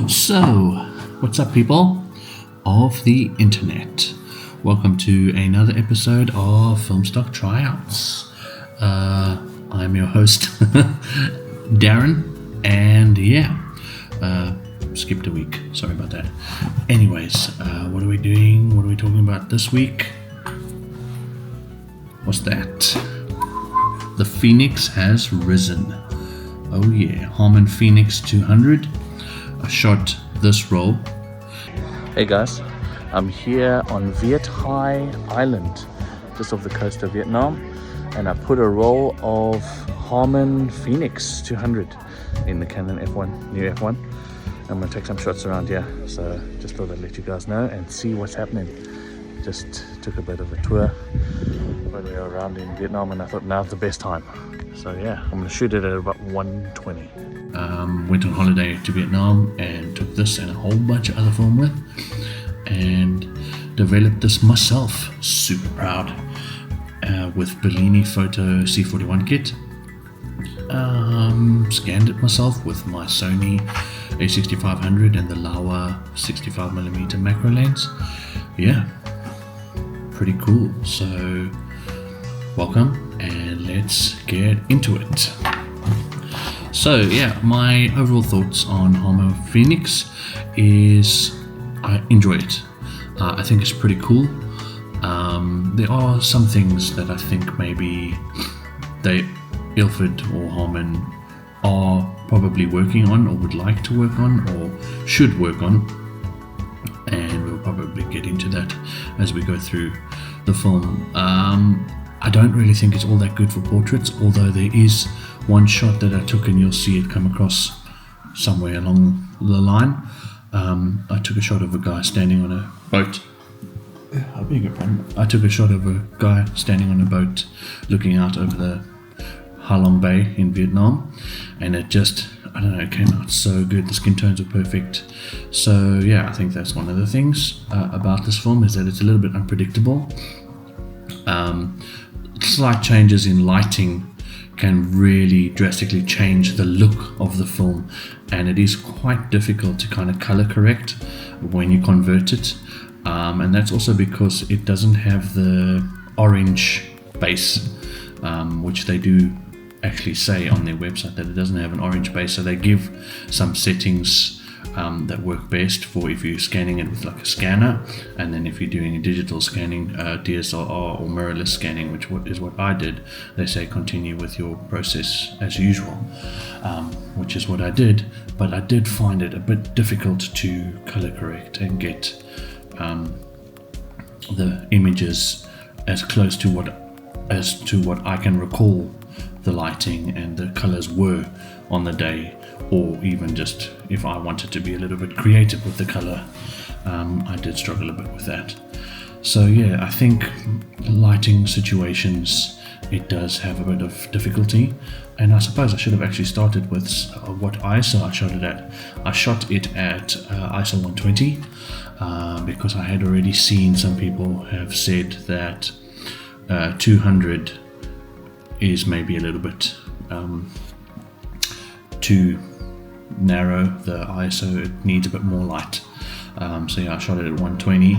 So, what's up, people of the internet? Welcome to another episode of Filmstock Tryouts. I'm your host, Darren, and skipped a week. Sorry about that. Anyways, what are we doing? What are we talking about this week? What's that? The Phoenix has risen. Oh yeah, Harman Phoenix 200. I shot this roll. Hey guys, I'm here on Viet Hai Island, just off the coast of Vietnam, and I put a roll of Harman Phoenix 200 in the Canon F1, new F1. I'm going to take some shots around here, so just thought I'd let you guys know and see what's happening. Just took a bit of a tour when we were around in Vietnam, and I thought now's the best time. So yeah, I'm going to shoot it at about 120. Went on holiday to Vietnam and took this and a whole bunch of other film with, and developed this myself. Super proud. With Bellini Photo C41 kit. Scanned it myself with my Sony A6500 and the Laowa 65mm macro lens. Yeah, pretty cool. So welcome and let's get into it. So yeah, my overall thoughts on Harman Phoenix is I enjoy it. I think it's pretty cool. There are some things that I think maybe Ilford or Harman are probably working on or would like to work on or should work on, and we'll probably get into that as we go through the film. I don't really think it's all that good for portraits, although there is one shot that I took and you'll see it come across somewhere along the line. I took a shot of a guy standing on a boat. I beg your pardon. I took a shot of a guy standing on a boat looking out over the Ha Long Bay in Vietnam, and it just, I don't know, it came out so good. The skin tones were perfect. So yeah, I think that's one of the things about this film, is that it's a little bit unpredictable. Slight changes in lighting can really drastically change the look of the film, and it is quite difficult to kind of color correct when you convert it, and that's also because it doesn't have the orange base, which they do actually say on their website that it doesn't have an orange base. So they give some settings that work best for if you're scanning it with like a scanner, and then if you're doing a digital scanning, DSLR or mirrorless scanning, which is what I did, they say continue with your process as usual, which is what I did. But I did find it a bit difficult to color correct and get the images as close to what I can recall the lighting and the colors were on the day, or even just if I wanted to be a little bit creative with the color. I did struggle a bit with that. So yeah, I think lighting situations, it does have a bit of difficulty, and I suppose I should have actually started with what ISO I shot it at. I shot it at ISO 120 because I had already seen some people have said that 200 is maybe a little bit too narrow. The ISO, it needs a bit more light. So yeah, I shot it at 120,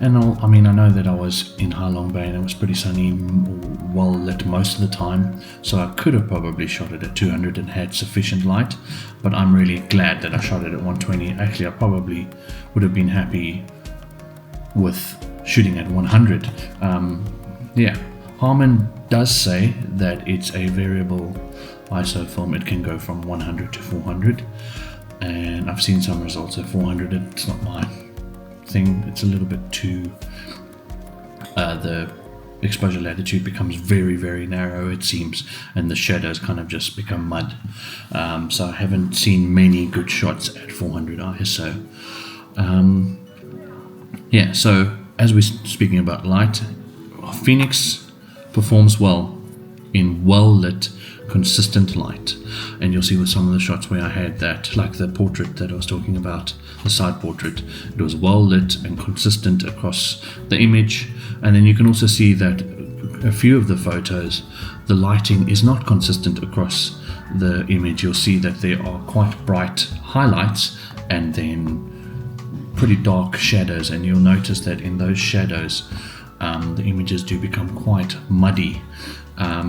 and I know that I was in Ha Long Bay and it was pretty sunny, well lit most of the time, so I could have probably shot it at 200 and had sufficient light, but I'm really glad that I shot it at 120. Actually, I probably would have been happy with shooting at 100. Harman does say that it's a variable ISO film. It can go from 100 to 400, and I've seen some results at 400. It's not my thing. It's a little bit too, the exposure latitude becomes very, very narrow, it seems, and the shadows kind of just become mud. So I haven't seen many good shots at 400 ISO. So as we're speaking about light, Phoenix performs well in well-lit, consistent light, and you'll see with some of the shots where I had that, like the portrait that I was talking about, the side portrait, it was well lit and consistent across the image. And then you can also see that a few of the photos, the lighting is not consistent across the image. You'll see that there are quite bright highlights and then pretty dark shadows, and you'll notice that in those shadows the images do become quite muddy.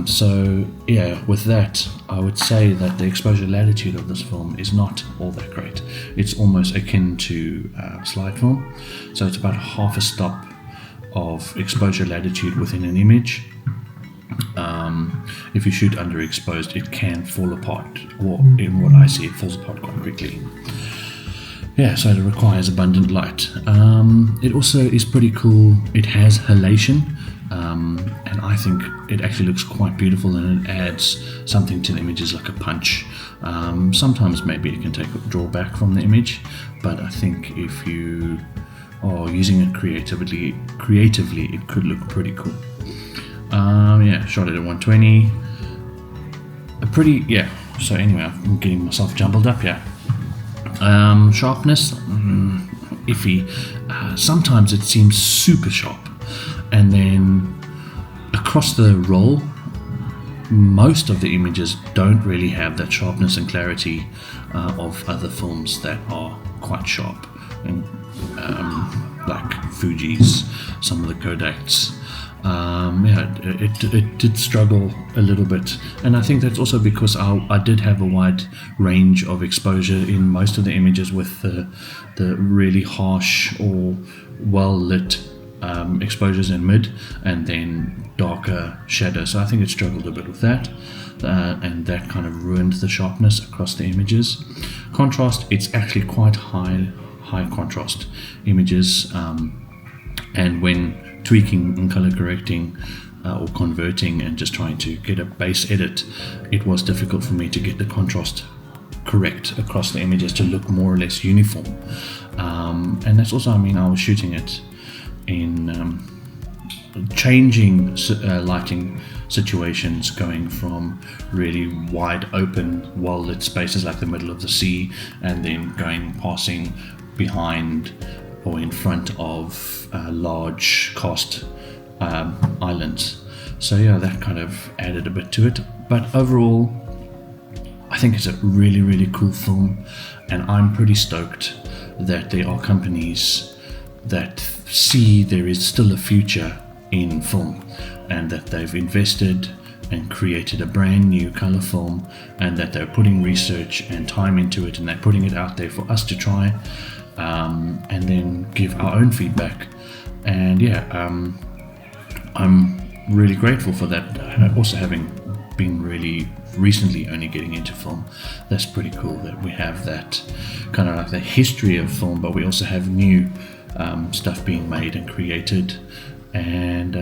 So yeah, with that, I would say that the exposure latitude of this film is not all that great. It's almost akin to slide film, so it's about half a stop of exposure latitude within an image. If you shoot underexposed, it can fall apart, or in what I see, it falls apart quite quickly. Yeah, so it requires abundant light. It also is pretty cool. It has halation, and I think it actually looks quite beautiful, and it adds something to the images, like a punch. Sometimes maybe it can take a drawback from the image, but I think if you are using it creatively, it could look pretty cool. Yeah, shot it at 120. So anyway, I'm getting myself jumbled up here. Sharpness, iffy. Sometimes it seems super sharp, and then across the roll, most of the images don't really have that sharpness and clarity of other films that are quite sharp, and like Fuji's, some of the Kodaks. It did struggle a little bit, and I think that's also because I did have a wide range of exposure in most of the images, with the really harsh or well lit exposures in mid, and then darker shadows. So I think it struggled a bit with that, and that kind of ruined the sharpness across the images. Contrast, it's actually quite high contrast images, and when tweaking and color correcting or converting and just trying to get a base edit, it was difficult for me to get the contrast correct across the images to look more or less uniform. And that's also, I was shooting it in changing lighting situations, going from really wide open, well lit spaces like the middle of the sea, and then passing behind or in front of large cast islands. So yeah, that kind of added a bit to it. But overall, I think it's a really, really cool film, and I'm pretty stoked that there are companies that see there is still a future in film, and that they've invested and created a brand new color film, and that they're putting research and time into it, and they're putting it out there for us to try, and then give our own feedback. And yeah, I'm really grateful for that. Also, having been really recently only getting into film, that's pretty cool that we have that kind of like the history of film, but we also have new stuff being made and created, and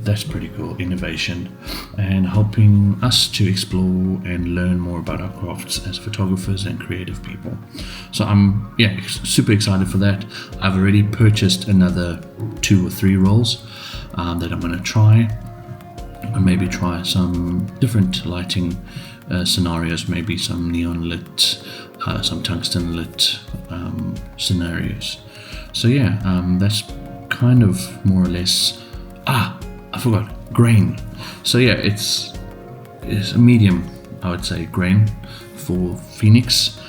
that's pretty cool. Innovation and helping us to explore and learn more about our crafts as photographers and creative people. So I'm super excited for that. I've already purchased another 2 or 3 rolls that I'm going to try, and maybe try some different lighting scenarios, maybe some neon lit, some tungsten lit scenarios. So yeah, that's kind of more or less. I forgot, grain. So yeah, it's a medium, I would say, grain for Phoenix.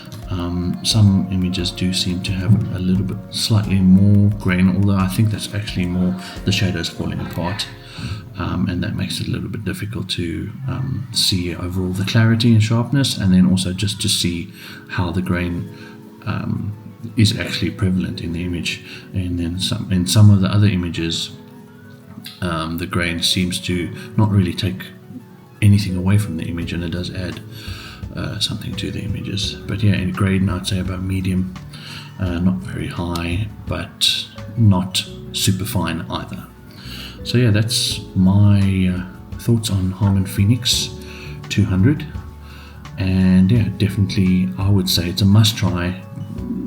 Some images do seem to have a little bit slightly more grain, although I think that's actually more the shadows falling apart, and that makes it a little bit difficult to see overall the clarity and sharpness, and then also just to see how the grain is actually prevalent in the image. And then in some of the other images, the grain seems to not really take anything away from the image, and it does add something to the images. But yeah, in grade, I'd say about medium, not very high, but not super fine either. So yeah, that's my thoughts on Harman Phoenix 200. And yeah, definitely I would say it's a must try,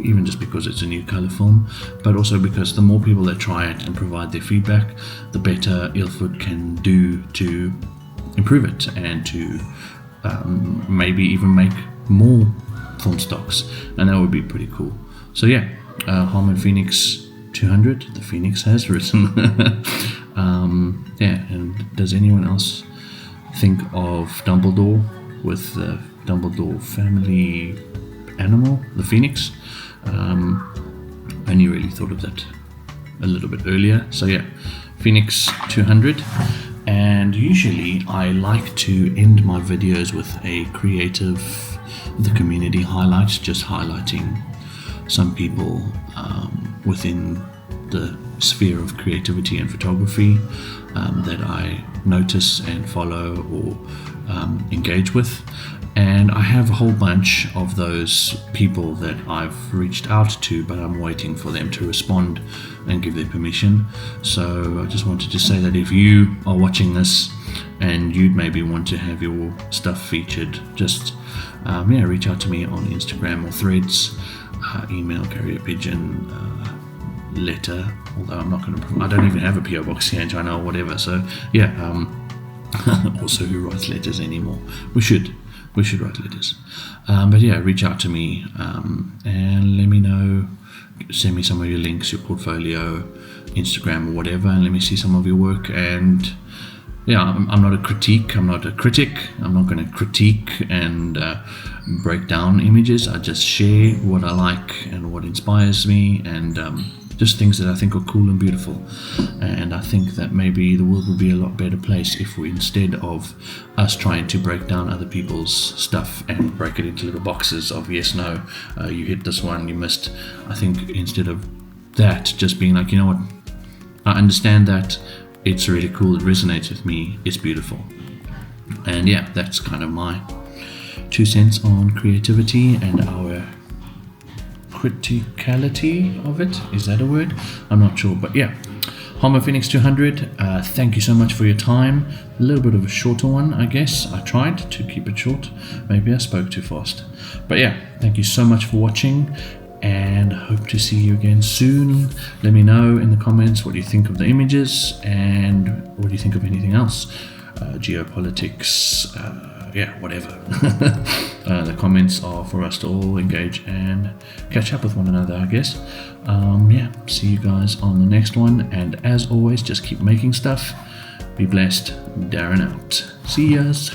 even just because it's a new color film, but also because the more people that try it and provide their feedback, the better Ilford can do to improve it, and to maybe even make more film stocks, and that would be pretty cool. So yeah, Harman Phoenix 200, the Phoenix has risen. Yeah, and does anyone else think of Dumbledore with the Dumbledore family animal, the Phoenix? Only really thought of that a little bit earlier. So yeah, Phoenix 200. And usually I like to end my videos with a creative, the community highlights, just highlighting some people within the sphere of creativity and photography that I notice and follow or engage with. And I have a whole bunch of those people that I've reached out to, but I'm waiting for them to respond and give their permission. So I just wanted to say that if you are watching this and you'd maybe want to have your stuff featured, just reach out to me on Instagram or Threads, email, carrier pigeon, letter, although I'm not going to, I don't even have a PO box here in China or whatever. So yeah, also who writes letters anymore? We should write letters. But yeah, reach out to me and let me know, send me some of your links, your portfolio, Instagram or whatever, and let me see some of your work. And yeah, I'm not a critic, I'm not going to critique and break down images. I just share what I like and what inspires me, and just things that I think are cool and beautiful. And I think that maybe the world would be a lot better place if we, instead of us trying to break down other people's stuff and break it into little boxes of yes, no, you hit this one, you missed. I think instead of that, just being like, you know what, I understand that, it's really cool, it resonates with me, it's beautiful. And yeah, that's kind of my 2 cents on creativity and our criticality of it. Is that a word? I'm not sure, but yeah, Harman Phoenix 200. Thank you so much for your time. A little bit of a shorter one, I guess. I tried to keep it short. Maybe I spoke too fast, but yeah, thank you so much for watching, and hope to see you again soon. Let me know in the comments what you think of the images and what do you think of anything else, geopolitics, whatever. The comments are for us to all engage and catch up with one another, I guess. See you guys on the next one, and as always, just keep making stuff. Be blessed. Darren out. See yas.